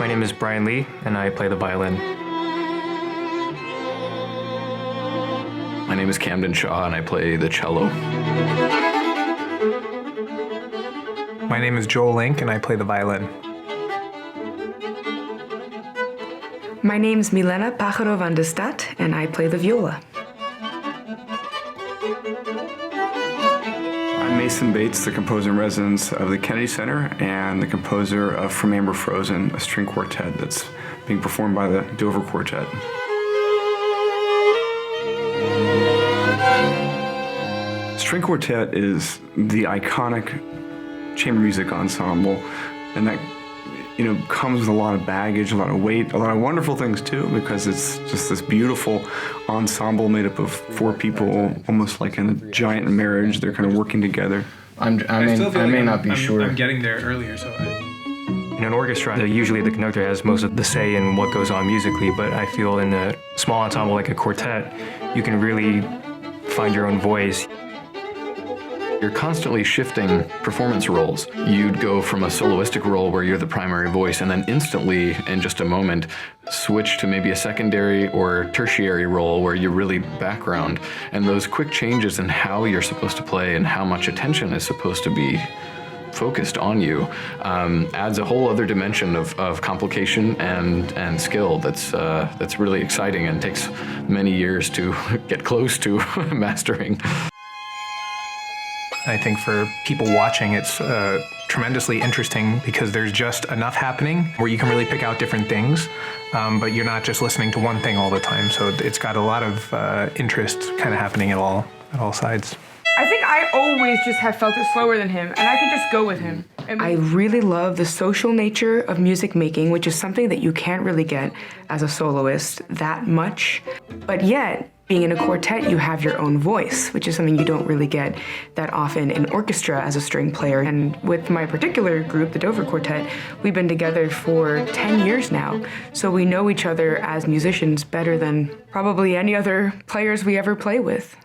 My name is Bryan Lee, and I play the violin. My name is Camden Shaw, and I play the cello. My name is Joel Link, and I play the violin. My name's Milena Pájaro van de Stad, and I play the viola. I'm Mason Bates, the composer in residence of the Kennedy Center and the composer of From Amber Frozen, a string quartet that's being performed by the Dover Quartet. String quartet is the iconic chamber music ensemble, and that comes with a lot of baggage, a lot of weight, a lot of wonderful things too, because it's just this beautiful ensemble made up of four people, almost like in a giant marriage. They're kind of working together. I may not be sure. I'm getting there earlier, so. In an orchestra, usually the conductor has most of the say in what goes on musically, but I feel in a small ensemble like a quartet, you can really find your own voice. You're constantly shifting performance roles. You'd go from a soloistic role where you're the primary voice and then instantly, in just a moment, switch to maybe a secondary or tertiary role where you're really background. And those quick changes in how you're supposed to play and how much attention is supposed to be focused on you adds a whole other dimension of complication and skill that's really exciting and takes many years to get close to mastering. I think for people watching, it's tremendously interesting because there's just enough happening where you can really pick out different things, but you're not just listening to one thing all the time. So it's got a lot of interest kind of happening at all sides. I think I always just have felt it slower than him, and I could just go with him. I really love the social nature of music making, which is something that you can't really get as a soloist that much. But yet, being in a quartet, you have your own voice, which is something you don't really get that often in orchestra as a string player. And with my particular group, the Dover Quartet, we've been together for 10 years now. So we know each other as musicians better than probably any other players we ever play with.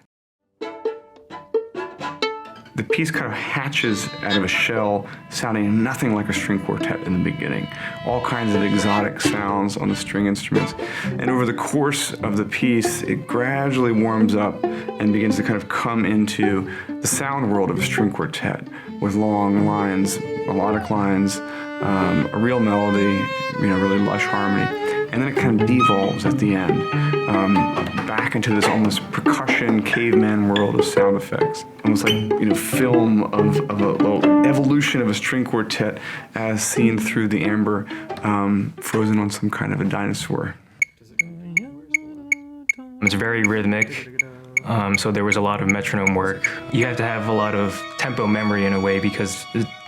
The piece kind of hatches out of a shell, sounding nothing like a string quartet in the beginning. All kinds of exotic sounds on the string instruments. And over the course of the piece, it gradually warms up and begins to kind of come into the sound world of a string quartet with long lines, melodic lines, a real melody, really lush harmony. And then it kind of devolves at the end, back into this almost percussion caveman world of sound effects. Almost like, film of a evolution of a string quartet as seen through the amber frozen on some kind of a dinosaur. It's very rhythmic, so there was a lot of metronome work. You have to have a lot of tempo memory in a way because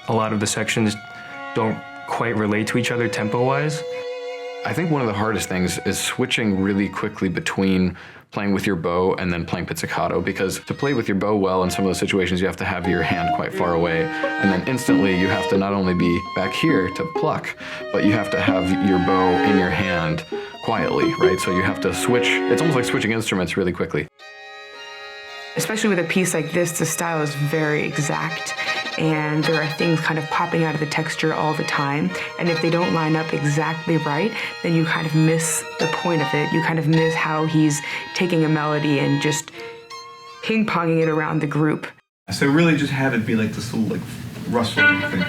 a lot of the sections don't quite relate to each other tempo-wise. I think one of the hardest things is switching really quickly between playing with your bow and then playing pizzicato, because to play with your bow well in some of those situations, you have to have your hand quite far away, and then instantly you have to not only be back here to pluck, but you have to have your bow in your hand quietly, right? So you have to switch. It's almost like switching instruments really quickly. Especially with a piece like this, the style is very exact, and there are things kind of popping out of the texture all the time. And if they don't line up exactly right, then you kind of miss the point of it. You kind of miss how he's taking a melody and just ping-ponging it around the group. So it really just had to be like this little rustling thing.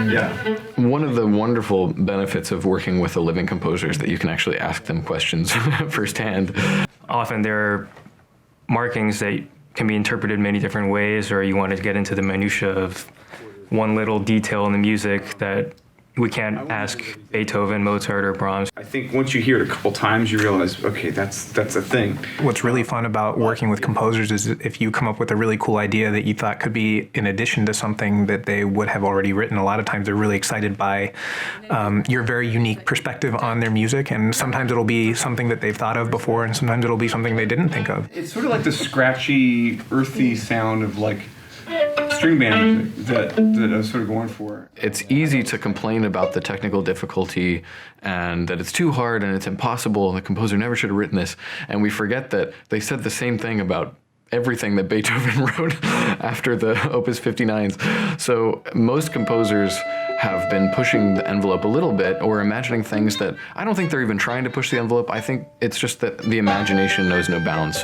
Yeah. One of the wonderful benefits of working with a living composer is that you can actually ask them questions firsthand. Often there are markings that can be interpreted many different ways, or you want to get into the minutia of one little detail in the music that we can't ask Beethoven, Mozart, or Brahms. I think once you hear it a couple times, you realize, okay, that's a thing. What's really fun about working with composers is if you come up with a really cool idea that you thought could be in addition to something that they would have already written, a lot of times they're really excited by your very unique perspective on their music, and sometimes it'll be something that they've thought of before, and sometimes it'll be something they didn't think of. It's sort of like the scratchy, earthy sound of string band music that I was sort of going for. It's easy to complain about the technical difficulty and that it's too hard and it's impossible, the composer never should have written this, and we forget that they said the same thing about everything that Beethoven wrote after the Opus 59s. So most composers have been pushing the envelope a little bit or imagining things that I don't think they're even trying to push the envelope. I think it's just that the imagination knows no bounds.